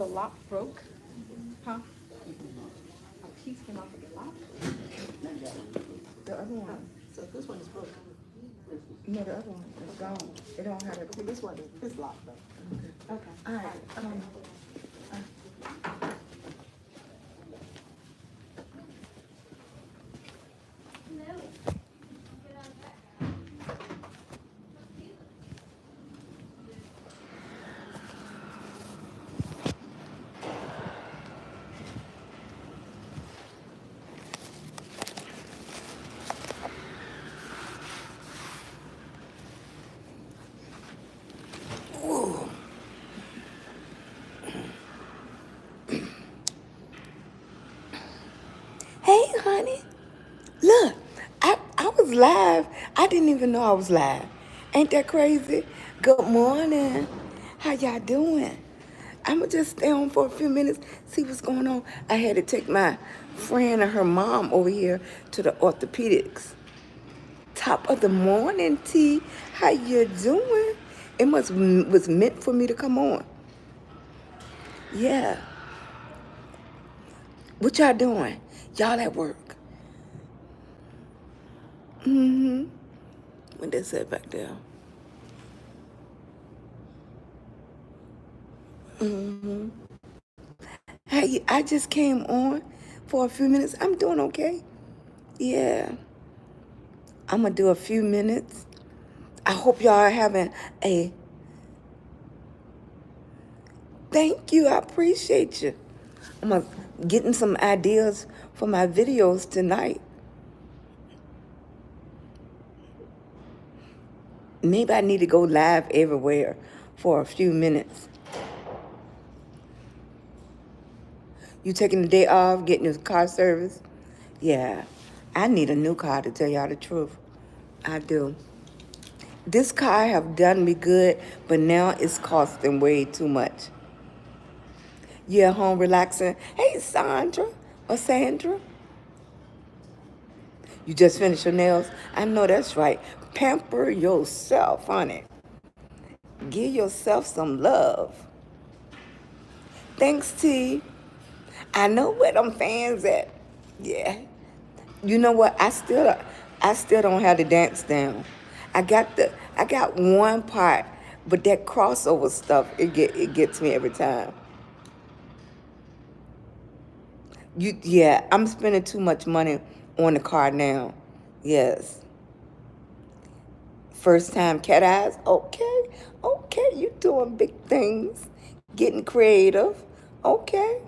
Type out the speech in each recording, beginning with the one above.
The lock broke, huh? A piece came off of the lock. The other one. So this one is broken. No, the other one is gone. It don't have it. Okay, this one is locked though. Okay. All right. Hey, honey. Look, I was live. I didn't even know I was live. Ain't that crazy? Good morning. How y'all doing? I'ma just stay on for a few minutes, see what's going on. I had to take my friend and her mom over here to the orthopedics. Top of the morning, T. How you doing? It was meant for me to come on. Yeah. What y'all doing? Y'all at work? Mm-hmm. What they said back there? Mm-hmm. Hey, I just came on for a few minutes. I'm doing okay. Yeah. I'm gonna do a few minutes. I hope y'all are having a thank you. I appreciate you. I'm getting some ideas for my videos tonight. Maybe I need to go live everywhere for a few minutes. You taking the day off, getting your car service? Yeah, I need a new car to tell y'all the truth. I do. This car have done me good, but now it's costing way too much. Yeah, home relaxing. Hey, Sandra or Sandra. You just finished your nails? I know that's right. Pamper yourself, honey. Give yourself some love. Thanks, T. I know where them fans at. Yeah. You know what? I still don't have the dance down. I got one part, but that crossover stuff, it gets me every time. Yeah, I'm spending too much money on the car now. Yes. First time cat eyes. Okay. Okay, you doing big things. Getting creative. Okay.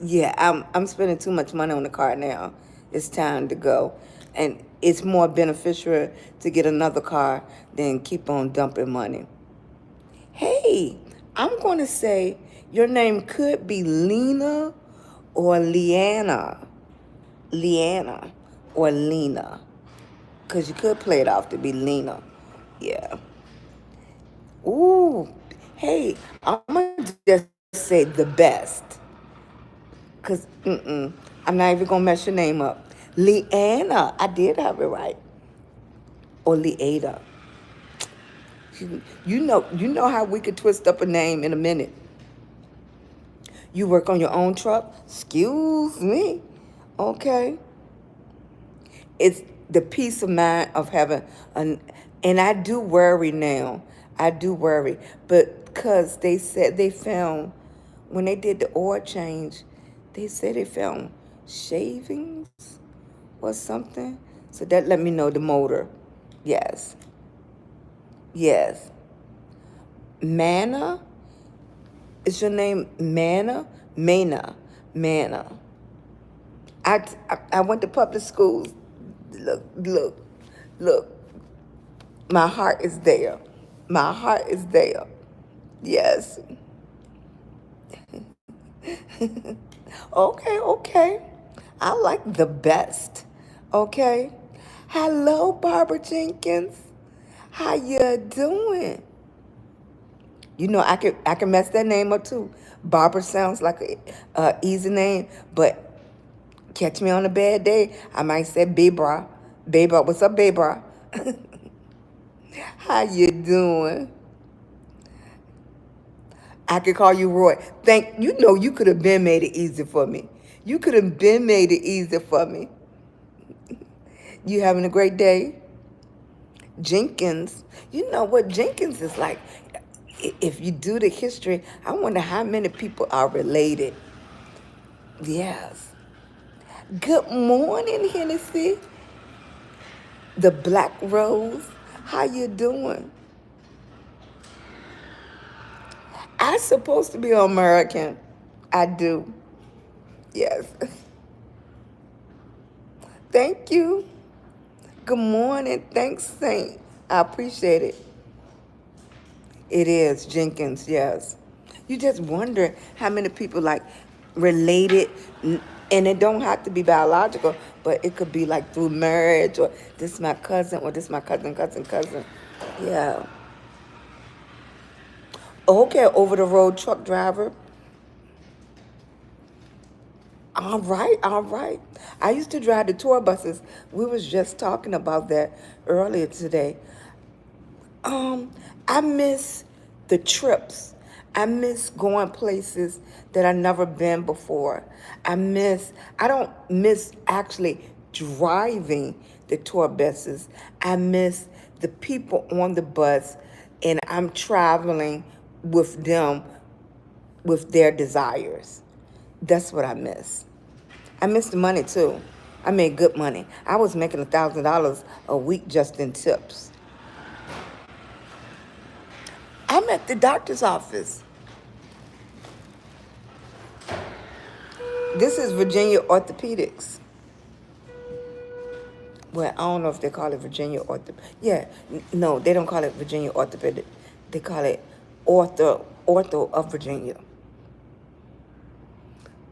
Yeah, I'm spending too much money on the car now. It's time to go. And it's more beneficial to get another car than keep on dumping money. Hey, I'm going to say your name could be Lena or Leanna. Leanna or Lena. Because you could play it off to be Lena. Yeah. Ooh. Hey, I'm going to just say the best. Because, I'm not even going to mess your name up. Leanna. I did have it right. Or Leada. You know how we could twist up a name in a minute. You work on your own truck? Excuse me. Okay. It's the peace of mind of having and I do worry now. I do worry. But because they said they found, when they did the oil change, they said they found shavings or something. So that let me know the motor. Yes. Yes. Mana? Is your name Mana? Mana. Mana. I went to public schools. Look. My heart is there. My heart is there. Yes. Okay. I like the best. Okay. Hello, Barbara Jenkins. How you doing? You know, I can mess that name up too. Barbara sounds like a easy name, but catch me on a bad day, I might say Babra. Babra, what's up, Babra? How you doing? I could call you Roy. You know you could have been made it easy for me. You could have been made it easy for me. You having a great day? Jenkins. You know what Jenkins is like. If you do the history, I wonder how many people are related. Yes. Good morning, Hennessy. The Black Rose. How you doing? I'm supposed to be American. I do. Yes. Thank you. Good morning. Thanks, Saint. I appreciate it. It is Jenkins, yes. You just wonder how many people like related, and it don't have to be biological, but it could be like through marriage, or this my cousin, or this my cousin. Yeah. Okay, over the road truck driver. All right, all right. I used to drive the tour buses. We was just talking about that earlier today. Um, I miss the trips. I miss going places that I never been before. I don't miss actually driving the tour buses. I miss the people on the bus, and I'm traveling with them with their desires. That's what I miss. I miss the money too. I made good money. I was making $1,000 a week just in tips. I'm at the doctor's office. This is Virginia Orthopedics. Well, I don't know if they call it Virginia Yeah, no, they don't call it Virginia Orthopedic. They call it Ortho of Virginia.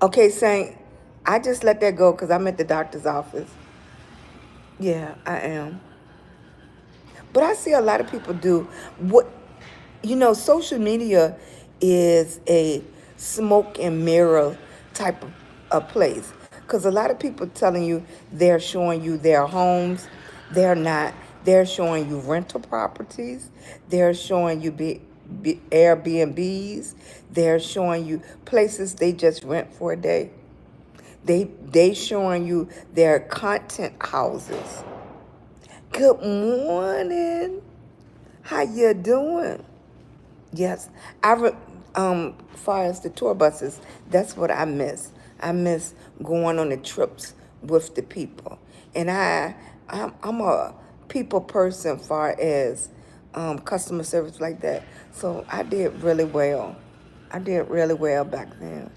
Okay, Saint, I just let that go because I'm at the doctor's office. Yeah, I am. But I see a lot of people do what, social media is a smoke and mirror type of place. Because a lot of people telling you they're showing you their homes. They're not. They're showing you rental properties. They're showing you Airbnbs. They're showing you places they just rent for a day. They showing you their content houses. Good morning. How you doing? Yes, far as the tour buses, that's what I miss. I miss going on the trips with the people, and I'm a people person, far as customer service like that. So I did really well. I did really well back then.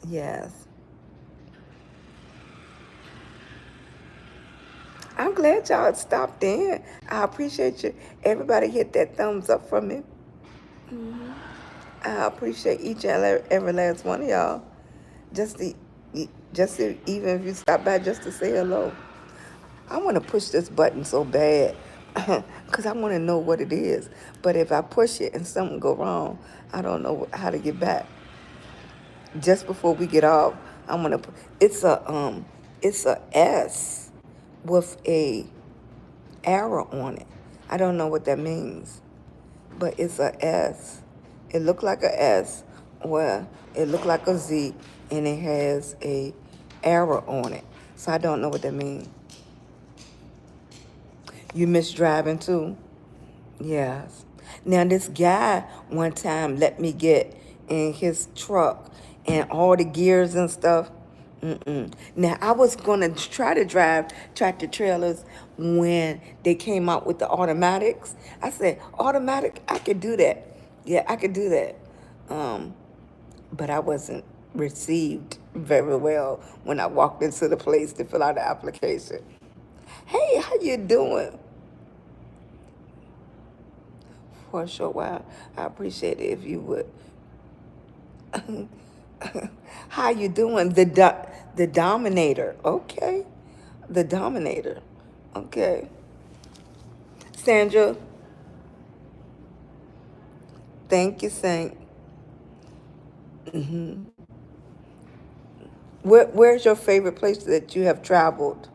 Yes. I'm glad y'all stopped in. I appreciate you. Everybody hit that thumbs up for me. I appreciate each and every last one of y'all. Just to, even if you stop by just to say hello. I want to push this button so bad because I want to know what it is. But if I push it and something go wrong, I don't know how to get back. Just before we get off, I'm gonna. It's a S with a arrow on it. I don't know what that means, but it's a S. It looked like a S, or it looked like a Z, and it has a arrow on it. So I don't know what that means. You miss driving too? Yes. Now this guy one time let me get in his truck and all the gears and stuff. Now I was gonna try to drive tractor trailers when they came out with the automatics. I said, automatic, I could do that. Yeah, I could do that. But I wasn't received very well when I walked into the place to fill out the application. Hey, how you doing? For a short while, I appreciate it if you would. How you doing? The Dominator. Okay. The Dominator. Okay. Sandra, thank you, Saint. Where's your favorite place that you have traveled?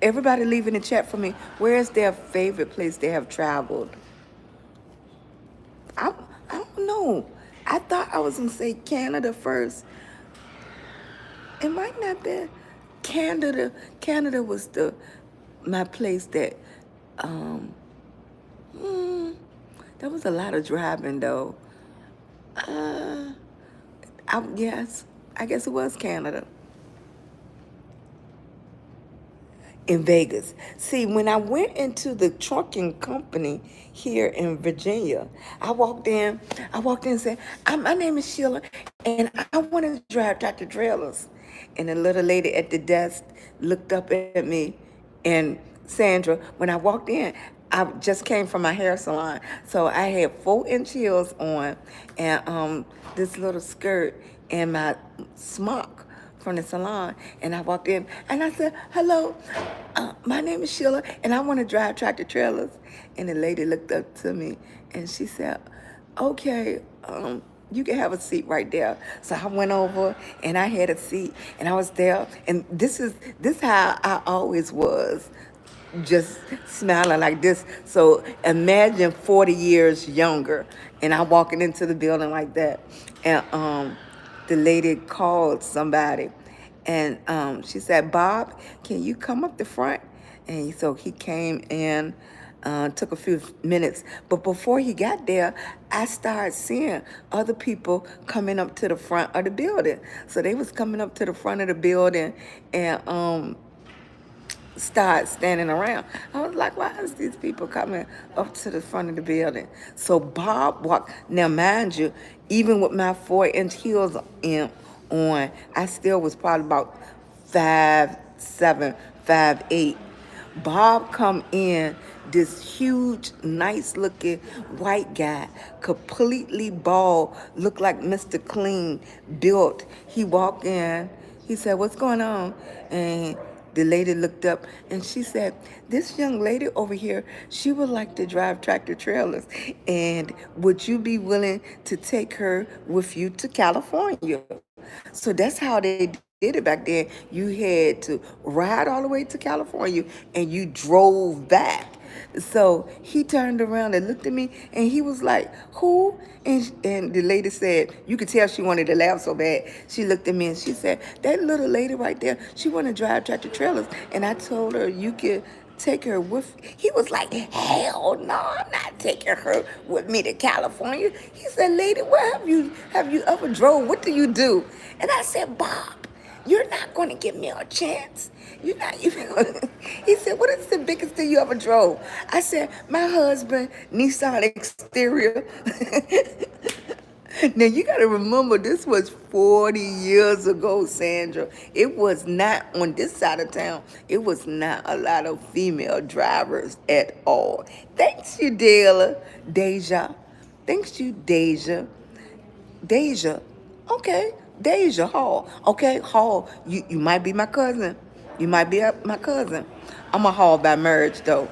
Everybody leave in the chat for me. Where's their favorite place they have traveled? know. I thought I was gonna say Canada first. It might not be Canada. Canada was the my place that um mm, there was a lot of driving though. Uh yes, I guess it was Canada. In Vegas. See, when I went into the trucking company here in Virginia, I walked in, and said, my name is Sheila, and I want to drive tractor trailers. And the little lady at the desk looked up at me, and Sandra, when I walked in, I just came from my hair salon, so I had 4-inch heels on, and this little skirt and my smock from the salon, and I walked in and I said, "Hello, my name is Sheila, and I want to drive tractor trailers." And the lady looked up to me and she said, "Okay, you can have a seat right there." So I went over and I had a seat, and I was there, and this how I always was, just smiling like this. So imagine 40 years younger, and I'm walking into the building like that, and the lady called somebody, and she said, "Bob, can you come up the front?" And so he came in. Took a few minutes, but before he got there, I started seeing other people coming up to the front of the building. So they was coming up to the front of the building, and start standing around. I was like, why is these people coming up to the front of the building? So Bob walked. Now, mind you, even with my 4-inch heels on, I still was probably about 5'7", 5'8". Bob come in, this huge, nice-looking white guy, completely bald, looked like Mr. Clean, built. He walked in. He said, "What's going on?" And the lady looked up and she said, "This young lady over here, she would like to drive tractor trailers. And would you be willing to take her with you to California?" So that's how they did it back then. You had to ride all the way to California and you drove back. So he turned around and looked at me and he was like, "Who?" And the lady said, you could tell she wanted to laugh so bad. She looked at me and she said, "That little lady right there, she want to drive tractor trailers." And I told her, "You could take her with." He was like, "Hell no, I'm not taking her with me to California." He said, "Lady, where have you ever drove? What do you do?" And I said, "Bob, you're not going to give me a chance. You're not even going to." He said, "What is the biggest thing you ever drove?" I said, "My husband, Nissan Exterior." Now you got to remember, this was 40 years ago, Sandra. It was not on this side of town. It was not a lot of female drivers at all. Thanks you, Deja. Thanks you, Deja. Deja. Okay. Deja Hall. Okay, Hall. You might be my cousin. You might be my cousin. I'm a Hall by marriage though.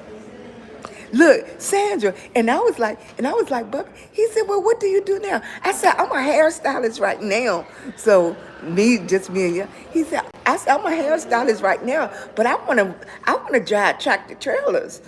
Look, Sandra, Buck. He said, "Well, what do you do now?" I said, "I'm a hairstylist right now." So just me and you. I said, "I'm a hairstylist right now, but I wanna drive tractor trailers."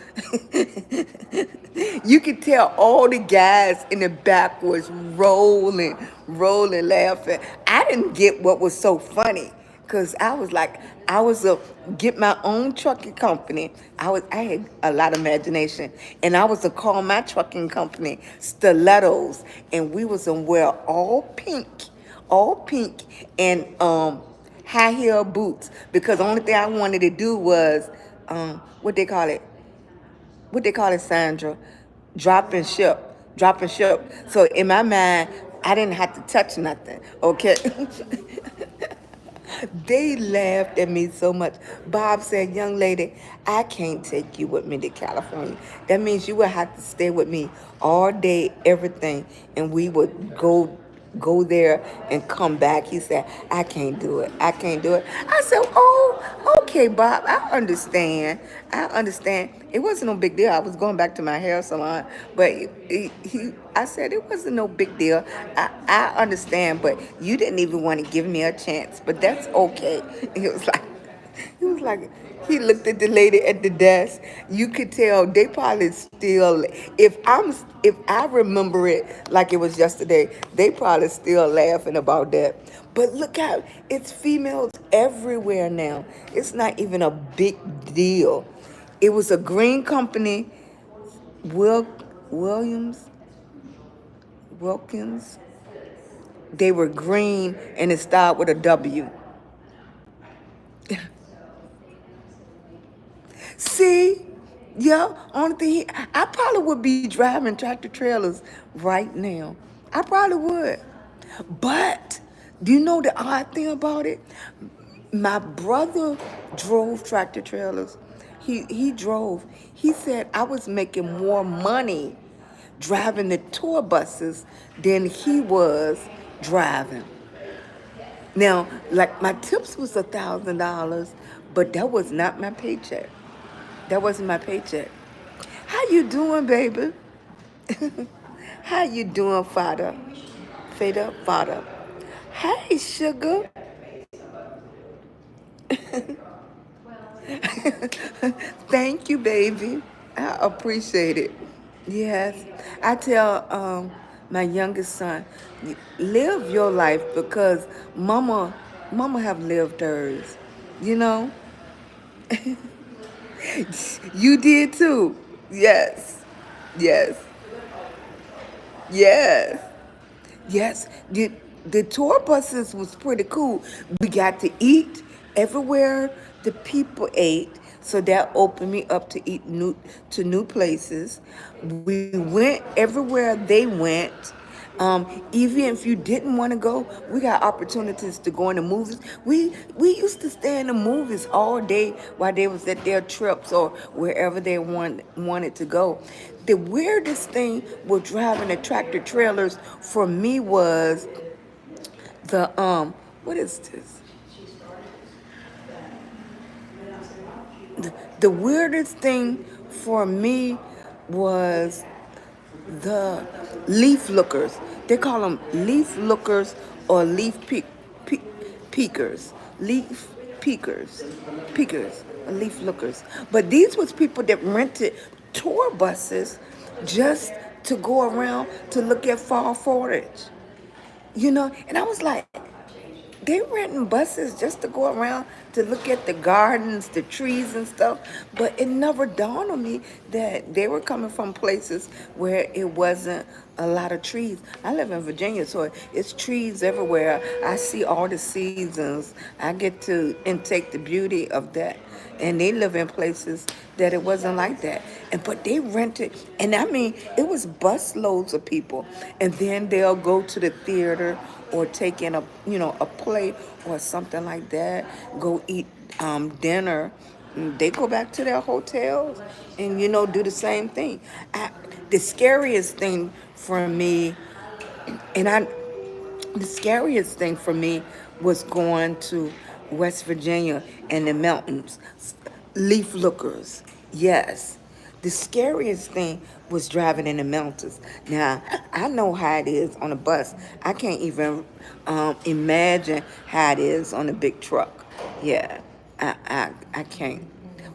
You could tell all the guys in the back was rolling, laughing. I didn't get what was so funny. Cause I was like, I was a get my own trucking company. I had a lot of imagination, and I was to call my trucking company Stilettos, and we was gonna wear all pink, and high heel boots. Because the only thing I wanted to do was what they call it, Sandra, drop and ship, drop and ship. So in my mind, I didn't have to touch nothing. Okay. They laughed at me so much. Bob said, "Young lady, I can't take you with me to California. That means you would have to stay with me all day, everything, and we would go there and come back." He said, "I can't do it. I can't do it." I said, "Oh, okay, Bob. I understand. I understand." It wasn't no big deal. I was going back to my hair salon, but I said it wasn't no big deal. I understand, but you didn't even want to give me a chance. But that's okay. He was like, He looked at the lady at the desk. You could tell they probably still. If I remember it like it was yesterday, they probably still laughing about that. But look out, it's females everywhere now. It's not even a big deal. It was a green company, Will Williams Wilkins. They were green and it started with a W. See, yeah, only thing I probably would be driving tractor trailers right now. I probably would. But do you know the odd thing about it? My brother drove tractor trailers. He drove. He said I was making more money driving the tour buses than he was driving. Now, like my tips was $1,000, but that was not my paycheck. That wasn't my paycheck. How you doing, baby? How you doing, Fada? Fada, Fada. Hey, sugar. Thank you, baby. I appreciate it. Yes, I tell my youngest son, live your life because mama have lived hers. You know, you did too. Yes, yes, yes. Yes, the tour buses was pretty cool. We got to eat everywhere the people ate, so that opened me up to eat new places. We went everywhere they went. Even if you didn't want to go, we got opportunities to go in the movies. We used to stay in the movies all day while they was at their trips or wherever they wanted to go. The weirdest thing with driving the tractor trailers for me was the what is this? The weirdest thing for me was the leaf lookers. They call them leaf lookers or pe- peekers. Leaf peekers, or leaf lookers. But these was people that rented tour buses just to go around to look at fall foliage. And I was like, they renting buses just to go around to look at the gardens, the trees and stuff. But it never dawned on me that they were coming from places where it wasn't a lot of trees. I live in Virginia, so it's trees everywhere. I see all the seasons. I get to intake the beauty of that. And they live in places that it wasn't like that. But they rented, and I mean, it was bus loads of people. And then they'll go to the theater or take in a play or something like that. Go eat dinner. They go back to their hotels and do the same thing. The scariest thing for me, and I the scariest thing for me was going to West Virginia and the mountains. Leaf lookers, yes. The scariest thing was driving in the mountains. Now, I know how it is on a bus. I can't even imagine how it is on a big truck. Yeah, I can't.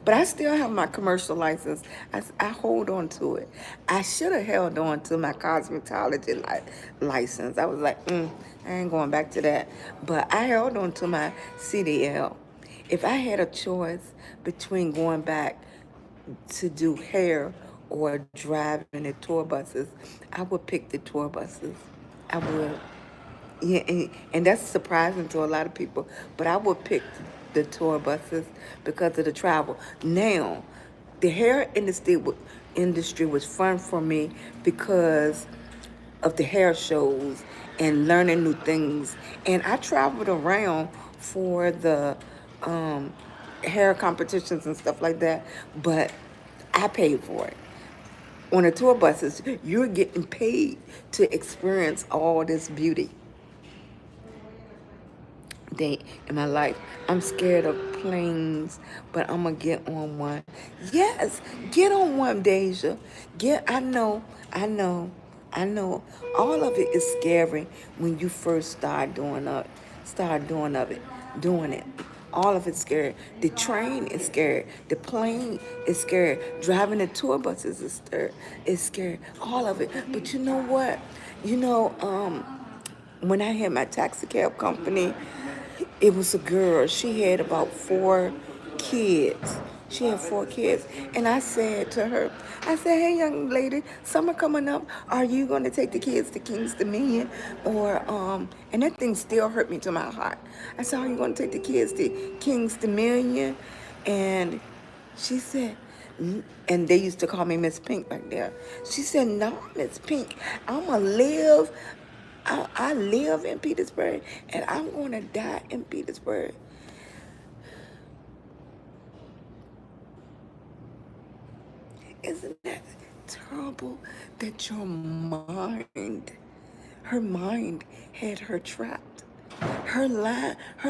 But I still have my commercial license. I hold on to it. I should have held on to my cosmetology license. I was like, I ain't going back to that. But I held on to my CDL. If I had a choice between going back to do hair or driving the tour buses, I would pick the tour buses. I would. Yeah, and that's surprising to a lot of people, but I would pick the tour buses because of the travel. Now, the hair industry was fun for me because of the hair shows and learning new things. And I traveled around for the um, hair competitions and stuff like that, but I paid for it. On the tour buses, you're getting paid to experience all this beauty day in my life. I'm scared of planes, but I'm gonna get on one. Yes, get on one, Deja. I know, I know, I know. All of it is scary when you first start doing it, doing it. All of it's scary. The train is scary. The plane is scary. Driving the tour buses is scary. All of it. But you know what? You know, when I had my taxi cab company, it was a girl. She had about 4 kids. She had 4 kids. And I said to her, I said, hey, young lady, summer coming up. Are you going to take the kids to King's Dominion? And that thing still hurt me to my heart. I said, are you going to take the kids to King's Dominion? And she said, and they used to call me Miss Pink back there. She said, no, Miss Pink, I'm going to live. I live in Petersburg, and I'm going to die in Petersburg. Isn't that terrible that her mind had her trapped? Her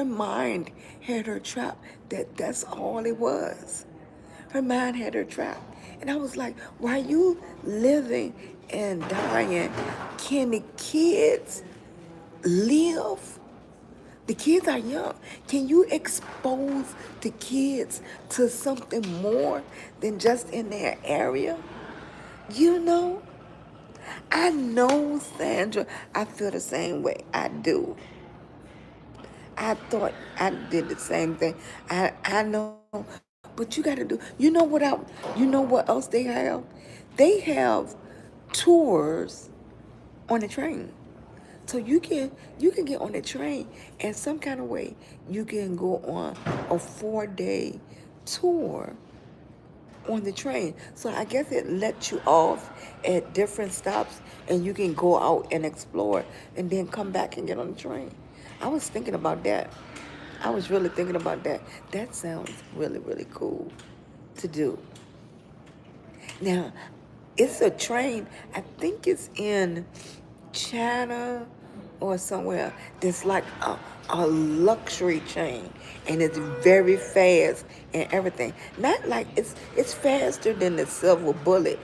mind had her trapped. That's all it was. Her mind had her trapped. And I was like, why you living and dying? Can the kids live? The kids are young. Can you expose the kids to something more than just in their area? You know, I know, Sandra, I feel the same way. I do. I thought I did the same thing. I know, but you got to do. You know what else they have? They have tours on the train. So you can get on the train, and some kind of way you can go on a 4-day tour on the train. So I guess it lets you off at different stops, and you can go out and explore and then come back and get on the train. I was thinking about that. I was really thinking about that. That sounds really, really cool to do. Now, it's a train. I think it's in China or somewhere. That's like a luxury train, and it's very fast and everything. Not like it's faster than the Silver Bullet,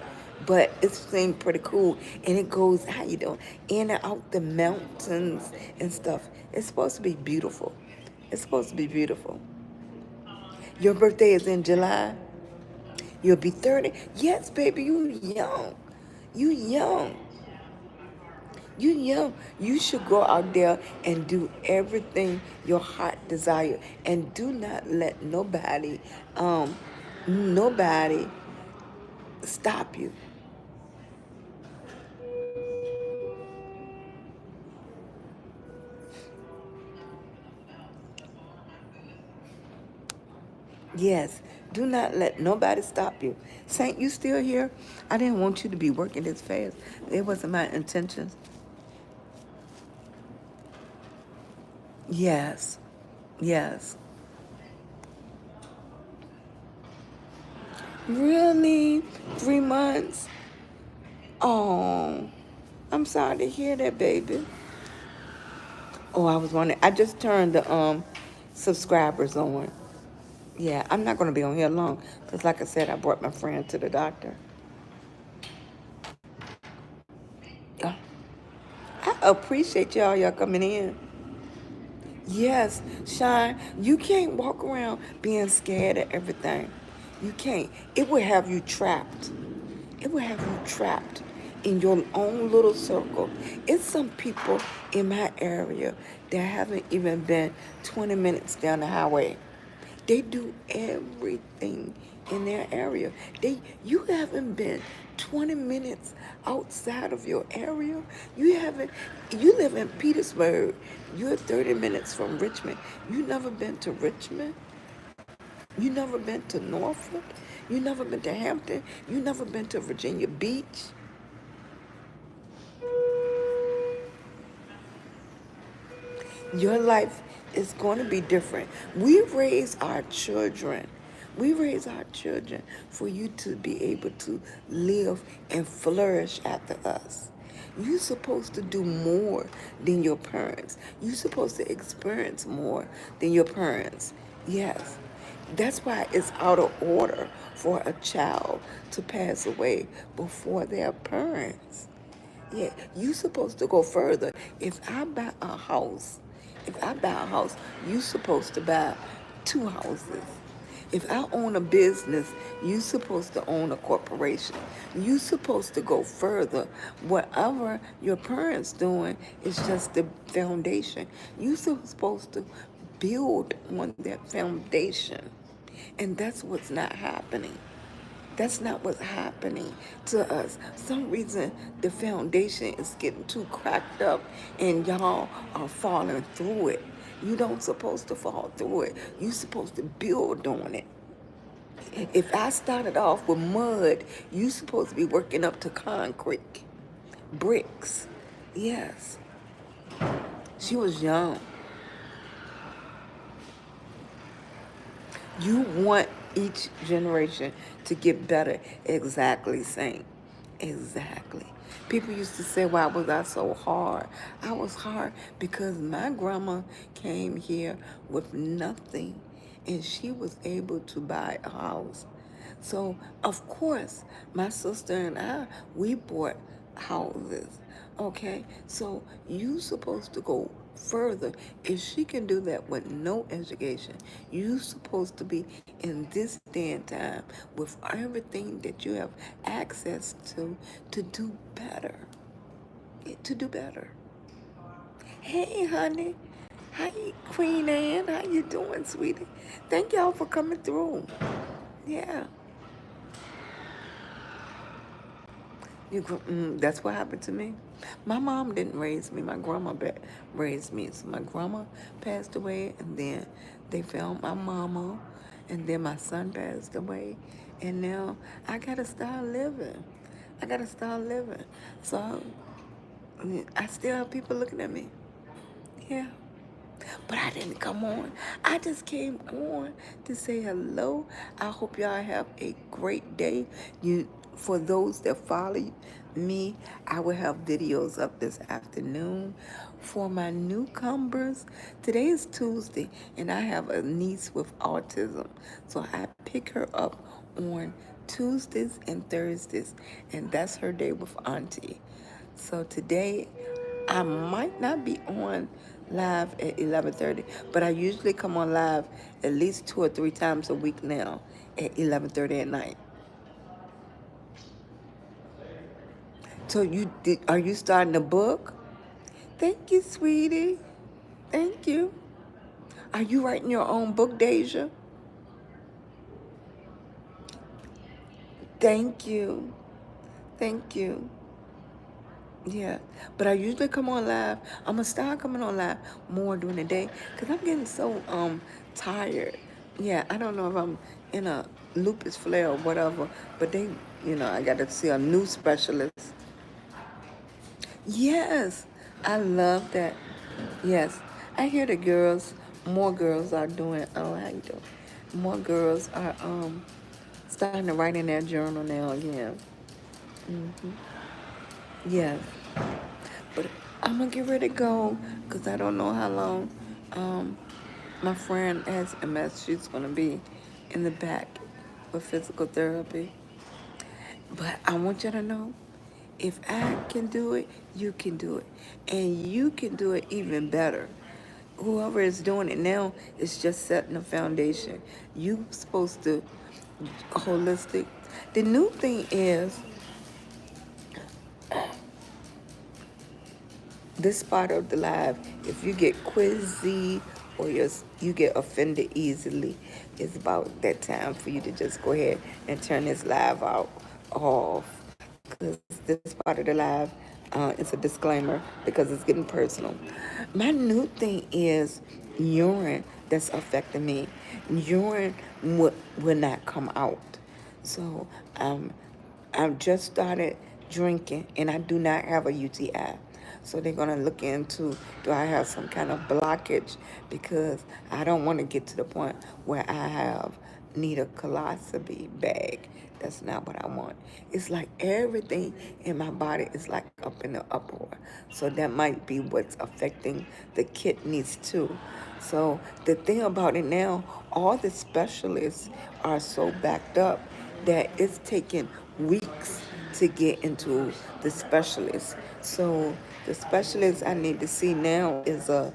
but it seems pretty cool. And it goes, how you doing, in and out the mountains and stuff. It's supposed to be beautiful. It's supposed to be beautiful. Your birthday is in July. You'll be 30. Yes, baby, you young. You young. You young. You should go out there and do everything your heart desire. And do not let nobody stop you. Yes, do not let nobody stop you. Saint, you still here? I didn't want you to be working this fast. It wasn't my intentions. Yes, yes. Really? 3 months? Oh, I'm sorry to hear that, baby. Oh, I was wondering. I just turned the subscribers on. Yeah, I'm not gonna be on here long because, like I said, I brought my friend to the doctor. Uh, I appreciate y'all coming in. Yes, Shine, you can't walk around being scared of everything. You can't. It will have you trapped. It will have you trapped in your own little circle. It's some people in my area that haven't even been 20 minutes down the highway. They do everything in their area. You haven't been 20 minutes outside of your area. You live in Petersburg. You're 30 minutes from Richmond. You never been to Richmond? You never been to Norfolk? You never been to Hampton? You never been to Virginia Beach? Your life is going to be different. We raise our children. We raise our children for you to be able to live and flourish after us. You're supposed to do more than your parents. You're supposed to experience more than your parents. Yes. That's why it's out of order for a child to pass away before their parents. Yeah, you supposed to go further. If I buy a house, you supposed to buy two houses. If I own a business, you supposed to own a corporation. You supposed to go further. Whatever your parents doing is just the foundation. You supposed to build on that foundation. And that's what's not happening. That's not what's happening to us. Some reason the foundation is getting too cracked up and y'all are falling through it. You don't supposed to fall through it. You supposed to build on it. If I started off with mud, you supposed to be working up to concrete, bricks. Yes, she was young. You want each generation to get better. Exactly, Saint. Exactly. People used to say, why was I so hard? I was hard because my grandma came here with nothing and she was able to buy a house. So, of course, my sister and I, we bought houses. Okay? So, you supposed to go further. If she can do that with no education, you supposed to be in this day and time with everything that you have access to do better. To do better. Hey, honey. Hi, Queen Anne. How you doing, sweetie? Thank y'all for coming through. Yeah. That's what happened to me. My mom didn't raise me. My grandma raised me. So my grandma passed away, and then they found my mama, and then my son passed away, and now I gotta start living. I gotta start living. So I still have people looking at me. Yeah. But I didn't come on. I just came on to say hello. I hope y'all have a great day. For those that follow me, I will have videos up this afternoon. For my newcomers, today is Tuesday, and I have a niece with autism. So I pick her up on Tuesdays and Thursdays, and that's her day with Auntie. So today I might not be on live at 11:30, but I usually come on live at least 2 or 3 times a week now at 11:30 at night. So are you starting a book? Thank you, sweetie. Thank you. Are you writing your own book, Deja? Thank you. Thank you. Yeah, but I usually come on live. I'm gonna start coming on live more during the day because I'm getting so tired. Yeah, I don't know if I'm in a lupus flare or whatever, but I got to see a new specialist. Yes, I love that. Yes, I hear the girls. More girls are doing. Oh, how you doing? More girls are starting to write in their journal now again. Yes. But I'm gonna get ready to go because I don't know how long my friend has MS. She's gonna be in the back with physical therapy. But I want you to know, if I can do it, you can do it. And you can do it even better. Whoever is doing it now is just setting a foundation. You supposed to holistic. The new thing is this part of the live, if you get quizzy or you get offended easily, it's about that time for you to just go ahead and turn this live out off. Because this part of the live, it's a disclaimer because it's getting personal. My new thing is urine that's affecting me. Urine will not come out. So I've just started drinking and I do not have a UTI. So they're going to look into, do I have some kind of blockage? Because I don't want to get to the point where need a colostomy bag. That's not what I want. It's like everything in my body is like up in the uproar. So that might be what's affecting the kidneys too. So the thing about it now, all the specialists are so backed up that it's taking weeks to get into the specialist. So the specialist I need to see now is a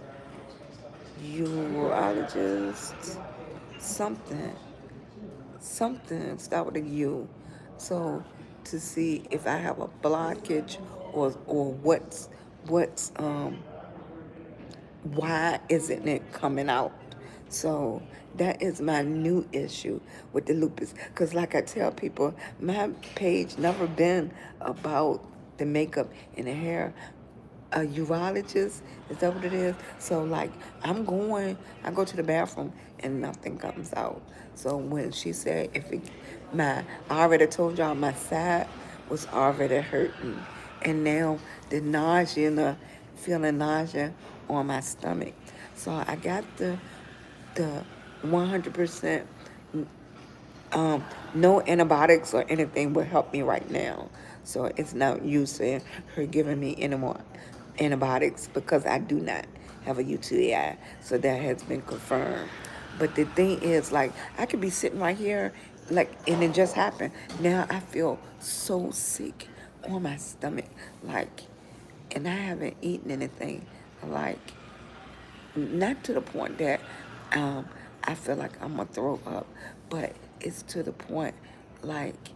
urologist. something, something start with a U. So to see if I have a blockage or what's why isn't it coming out? So that is my new issue with the lupus. Because like I tell people, my page never been about the makeup and the hair. A urologist, is that what it is? So like I go to the bathroom and nothing comes out. So when she said I already told y'all my side was already hurting. And now the nausea and the feeling nausea on my stomach. So I got the 100% no antibiotics or anything will help me right now. So it's not use in her giving me any more antibiotics because I do not have a UTI. So that has been confirmed. But the thing is, like, I could be sitting right here, like, and it just happened. Now I feel so sick on my stomach, like, and I haven't eaten anything, like, not to the point that I feel like I'm gonna throw up, but it's to the point like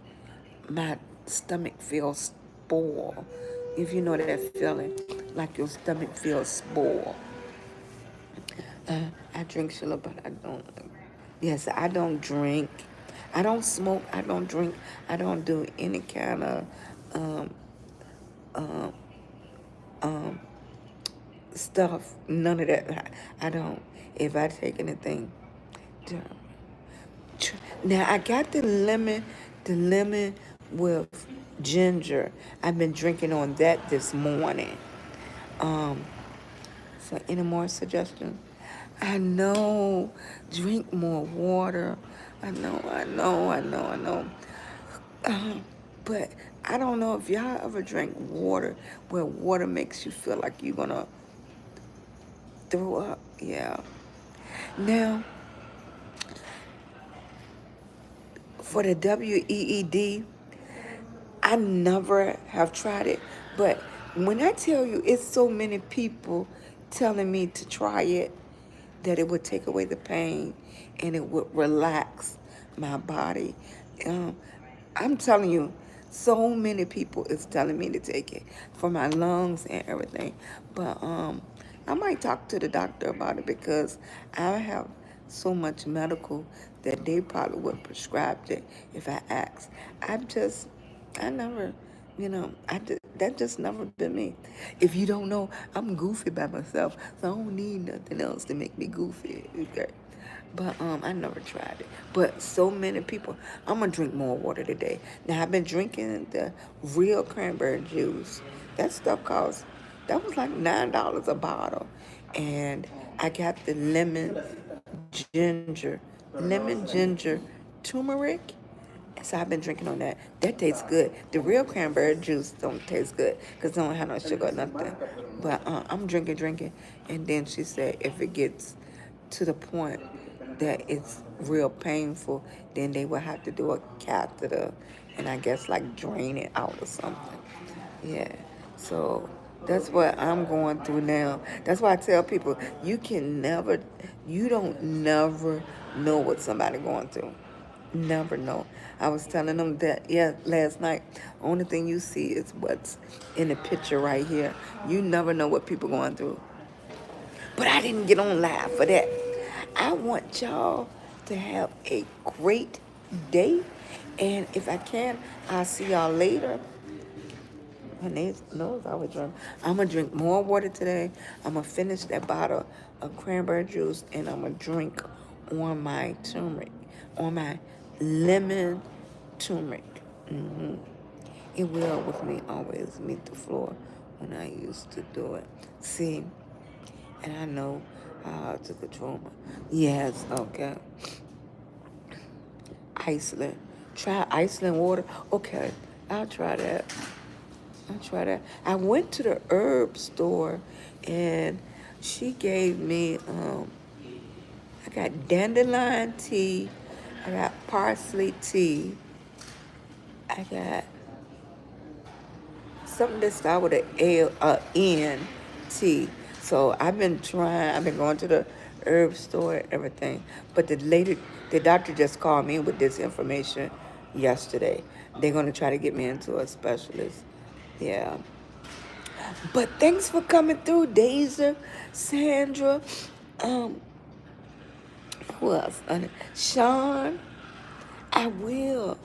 my stomach feels spoiled. If you know that feeling, like your stomach feels spoiled. I drink Sheila, but I don't. Yes, I don't drink. I don't smoke. I don't drink. I don't do any kind of stuff. None of that. I don't. If I take anything, now I got the lemon with ginger. I've been drinking on that this morning. Um, so any more suggestions? I know, drink more water. I know. But I don't know if y'all ever drank water where water makes you feel like you're gonna throw up. Yeah. Now, for the WEED, I never have tried it, but when I tell you it's so many people telling me to try it, that it would take away the pain and it would relax my body. Um, I'm telling you, so many people is telling me to take it for my lungs and everything. But I might talk to the doctor about it because I have so much medical that they probably would prescribe it if I asked. I never, that just never been me. If you don't know, I'm goofy by myself, so I don't need nothing else to make me goofy. Okay. But I never tried it. But so many people, I'm gonna drink more water today. Now I've been drinking the real cranberry juice. That stuff costs, that was like $9 a bottle. And I got the ginger, lemon ginger turmeric. So I've been drinking on that. That tastes good. The real cranberry juice don't taste good because it don't have no sugar or nothing. But I'm drinking. And then she said if it gets to the point that it's real painful, then they will have to do a catheter and I guess like drain it out or something. Yeah. So that's what I'm going through now. That's why I tell people you don't never know what somebody going through. Never know. I was telling them that, yeah, last night. Only thing you see is what's in the picture right here. You never know what people going through. But I didn't get on live for that. I want y'all to have a great day. And if I can, I'll see y'all later. My nose always drunk. I'm going to drink more water today. I'm going to finish that bottle of cranberry juice. And I'm going to drink on my turmeric, on my lemon turmeric. It will with me always meet the floor when I used to do it. See, and I know how to control my. Yes, okay. Iceland. Try Iceland water. Okay, I'll try that. I went to the herb store and she gave me, I got dandelion tea, I got parsley tea, I got something that started with an N T. So I've been going to the herb store, everything. But the doctor just called me with this information yesterday. They're gonna try to get me into a specialist. Yeah. But thanks for coming through, Deja, Sandra, um, who else? Sean. I will.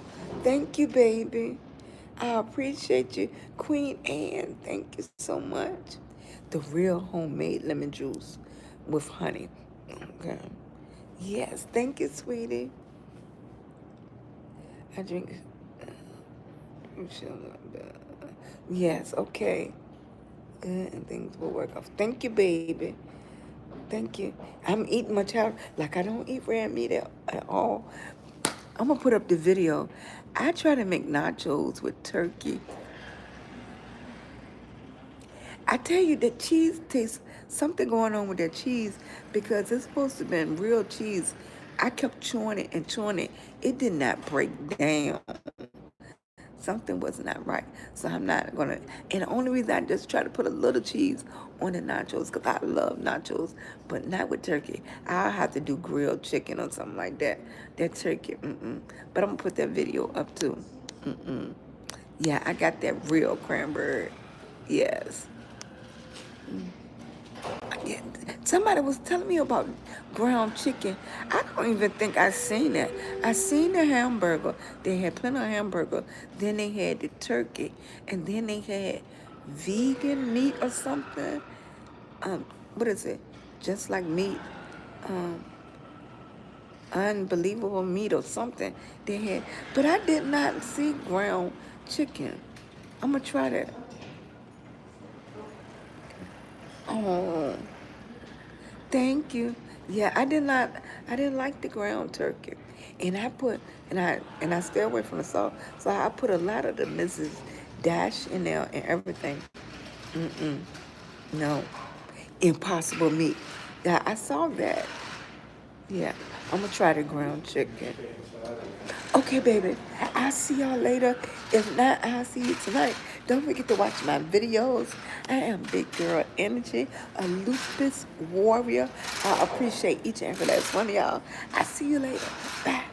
Thank you, baby. I appreciate you. Queen Anne, thank you so much. The real homemade lemon juice with honey. Okay. Yes, thank you, sweetie. I drink. Yes, okay. And things will work off. Thank you, baby. Thank you. I'm eating my child. Like, I don't eat red meat at all. I'm going to put up the video. I try to make nachos with turkey. I tell you, the cheese tastes something going on with that cheese because it's supposed to have been real cheese. I kept chewing it and chewing it. It did not break down. Something was not right. So I'm not going to. And the only reason I just try to put a little cheese on the nachos because I love nachos, but not with turkey. I'll have to do grilled chicken or something like that. That turkey, But I'm going to put that video up too. Yeah, I got that real cranberry. Yes. Yeah, somebody was telling me about ground chicken. I don't even think I seen that. I seen the hamburger. They had plenty of hamburger. Then they had the turkey, and then they had vegan meat or something. What is it? Just like meat, um, unbelievable meat or something. They had, but I did not see ground chicken. I'm gonna try that. Oh. Thank you. Yeah, I didn't like the ground turkey. And I stay away from the salt. So I put a lot of the Mrs. Dash in there and everything. No. Impossible meat. Yeah, I saw that. Yeah. I'm gonna try the ground chicken. Okay, baby. I'll see y'all later. If not, I'll see you tonight. Don't forget to watch my videos. I am Big Girl Energy, a lupus warrior. I appreciate each and every last one of y'all. I'll see you later. Bye.